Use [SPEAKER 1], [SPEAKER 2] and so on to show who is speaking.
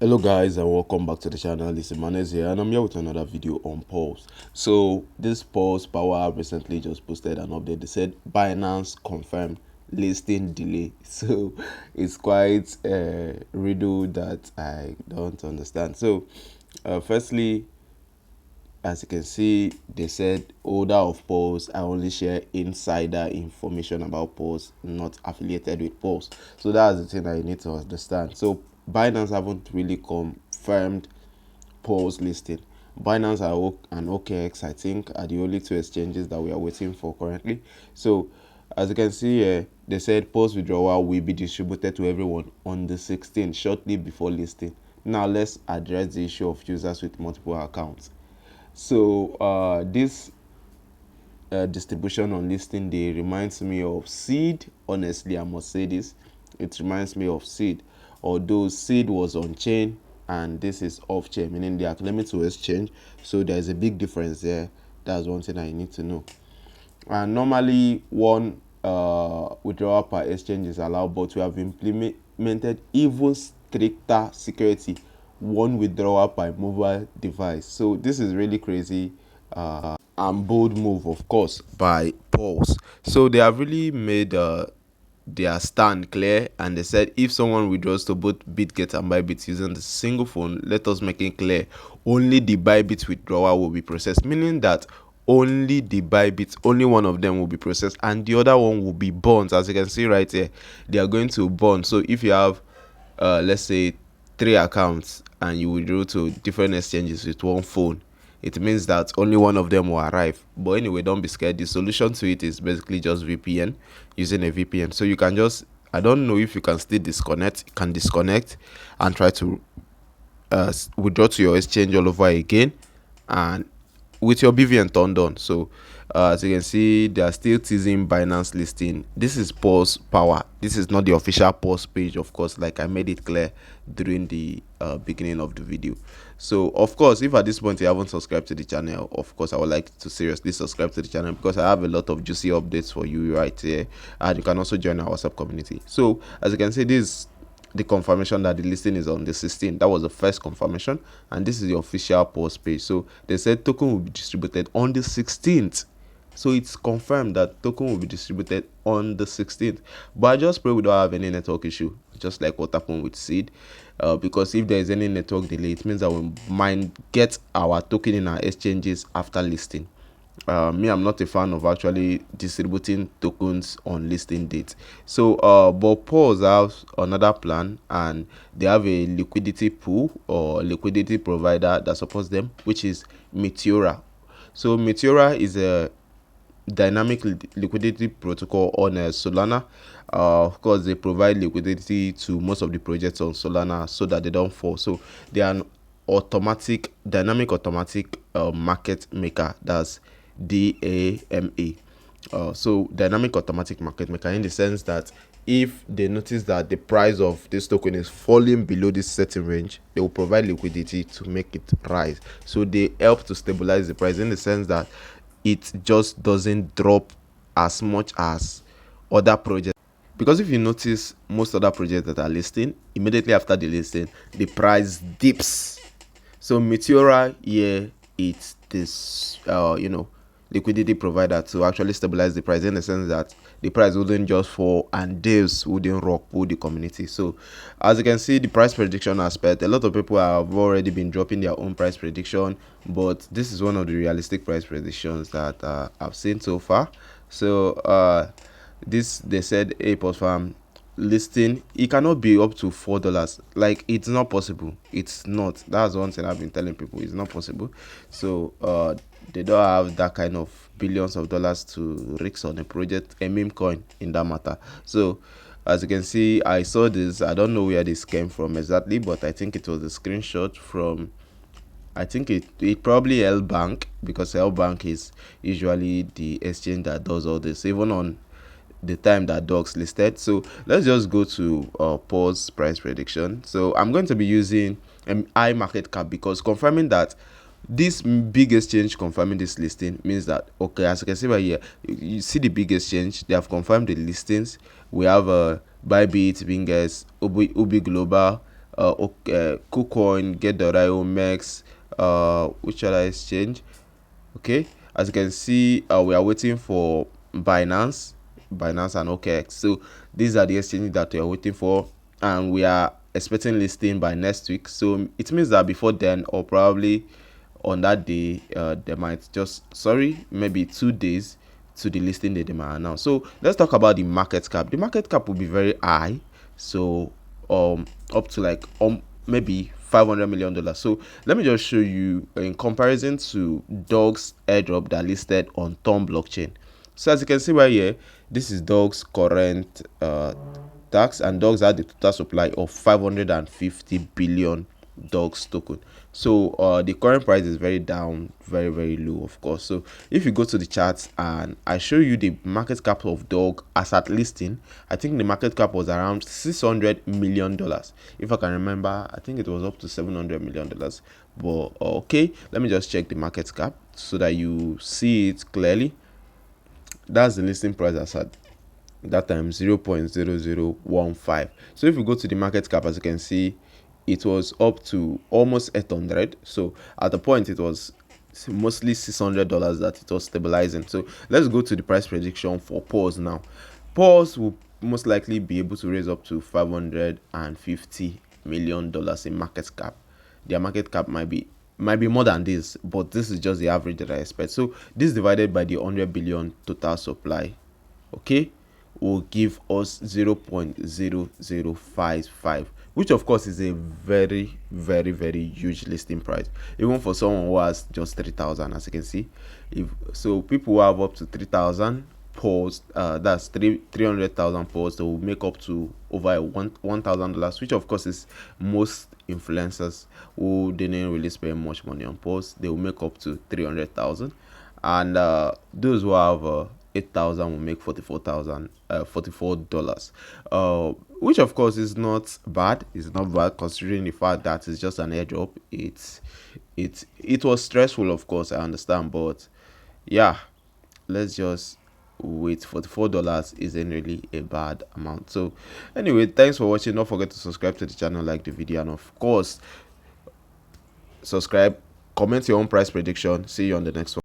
[SPEAKER 1] Hello guys and welcome back to the channel. This is Manes here and I'm here with another video on Pulse. So this Pulse Power recently just posted an update. They said Binance confirmed listing delay. So it's quite a riddle that I don't understand. So firstly, as you can see, they said holder of Pulse, I only share insider information about Pulse, not affiliated with Pulse. So that's the thing that you need to understand. So Binance haven't really confirmed Pulse listing. Binance and OKX, I think, are the only two exchanges that we are waiting for currently. So as you can see here, they said Pulse withdrawal will be distributed to everyone on the 16th, shortly before listing. Now let's address the issue of users with multiple accounts. So this distribution on listing day reminds me of Seed. Honestly, I must say this. It reminds me of Seed. Although Seed was on chain and this is off chain, meaning they are claiming to exchange. So there's a big difference there. That's one thing I need to know. And normally one withdrawal per exchange is allowed, but we have implemented even stricter security, one withdrawal per mobile device. So this is really crazy and bold move, of course, by Pulse. So they have really made their stand clear, and they said if someone withdraws to both Bitget and Bybit using the single phone, let us make it clear only the Bybit withdrawal will be processed, meaning that only the Bybit, only one of them will be processed, and the other one will be bonds. As you can see right here, they are going to bond. So if you have let's say 3 accounts and you withdraw to different exchanges with one phone, it means that only one of them will arrive. But anyway, don't be scared. The solution to it is basically just VPN, using a VPN. So you can just, I don't know if you can still disconnect. You can disconnect and try to withdraw to your exchange all over again, and with your BVN turned on. So as you can see, they are still teasing Binance listing. This is Pulse Power. This is not the official Pulse page, of course, like I made it clear during the beginning of the video. So of course, if at this point you haven't subscribed to the channel, of course I would like to seriously subscribe to the channel, because I have a lot of juicy updates for you right here, and you can also join our WhatsApp community. So as you can see, this the confirmation that the listing is on the 16th. That was the first confirmation, and this is the official post page. So they said token will be distributed on the 16th. So it's confirmed that token will be distributed on the 16th. But I just pray we don't have any network issue, just like what happened with Seed. Because if there is any network delay, it means that we might get our token in our exchanges after listing. Me, I'm not a fan of actually distributing tokens on listing date. So but Pulse have another plan, and they have a liquidity pool or liquidity provider that supports them, which is Meteora. So Meteora is a dynamic liquidity protocol on Solana. Of course, they provide liquidity to most of the projects on Solana so that they don't fall. So they are an dynamic automatic market maker. That's DAMA. So dynamic automatic market maker, in the sense that if they notice that the price of this token is falling below this certain range, they will provide liquidity to make it rise. So they help to stabilize the price, in the sense that it just doesn't drop as much as other projects. Because if you notice, most other projects that are listing, immediately after the listing, the price dips. So Meteora here, it's this liquidity provider to actually stabilize the price, in the sense that the price wouldn't just fall and devs wouldn't rock pull the community. So as you can see, the price prediction aspect, a lot of people have already been dropping their own price prediction, but this is one of the realistic price predictions that I've seen so far. So this, they said, a post farm listing, it cannot be up to $4. Like, it's not possible. It's not. That's one thing I've been telling people. It's not possible. So they don't have that kind of billions of dollars to risk on a project, a meme coin in that matter. So as you can see, I saw this. I don't know where this came from exactly, but I think it was a screenshot from, I think it probably L Bank, because L Bank is usually the exchange that does all this, even on the time that dogs listed. So let's just go to Pulse price prediction. So I'm going to be using high market cap, because confirming that this big exchange confirming this listing means that, okay, as you can see right here, you see the big exchange, they have confirmed the listings. We have Bybit, Binges, Ubi Global, KuCoin, Get.io, Mex, which other exchange? Okay, as you can see, we are waiting for Binance and OKX. So these are the exchanges that we are waiting for, and we are expecting listing by next week. So it means that before then, or probably on that day, they might just, maybe 2 days to the listing date they might announce. So let's talk about the market cap. The market cap will be very high, so up to like maybe $500 million. So let me just show you in comparison to Doge's airdrop that listed on Tom blockchain. So as you can see right here, this is Doge's current tax, and Doge's had the total supply of 550 billion Doge's token. So the current price is very down, very low, of course. So if you go to the charts and I show you the market cap of Doge as at listing, I think the market cap was around $600 million. If I can remember, I think it was up to $700 million. But okay, let me just check the market cap so that you see it clearly. That's the listing price as at that time, 0.0015. So if you go to the market cap, as you can see, it was up to almost 800. So at the point it was mostly $600 that it was stabilizing. So let's go to the price prediction for Paws now. Paws will most likely be able to raise up to $550 million in market cap. Their market cap might be more than this, but this is just the average that I expect. So this divided by the 100 billion total supply, okay, will give us 0.0055, which of course is a very huge listing price, even for someone who has just 3,000. As you can see, if so, people who have up to 3,000 Paws, that's 300,000 Paws, they will make up to over $1,000, which of course is most influencers who didn't really spend much money on Paws. They will make up to 300,000, and those who have 8,000 will make $44, which of course is not bad. It's not bad considering the fact that it's just an airdrop. It was stressful, of course, I understand, but yeah, let's just wait. $44 isn't really a bad amount. So anyway, thanks for watching. Don't forget to subscribe to the channel, like the video, and of course subscribe, comment your own price prediction. See you on the next one.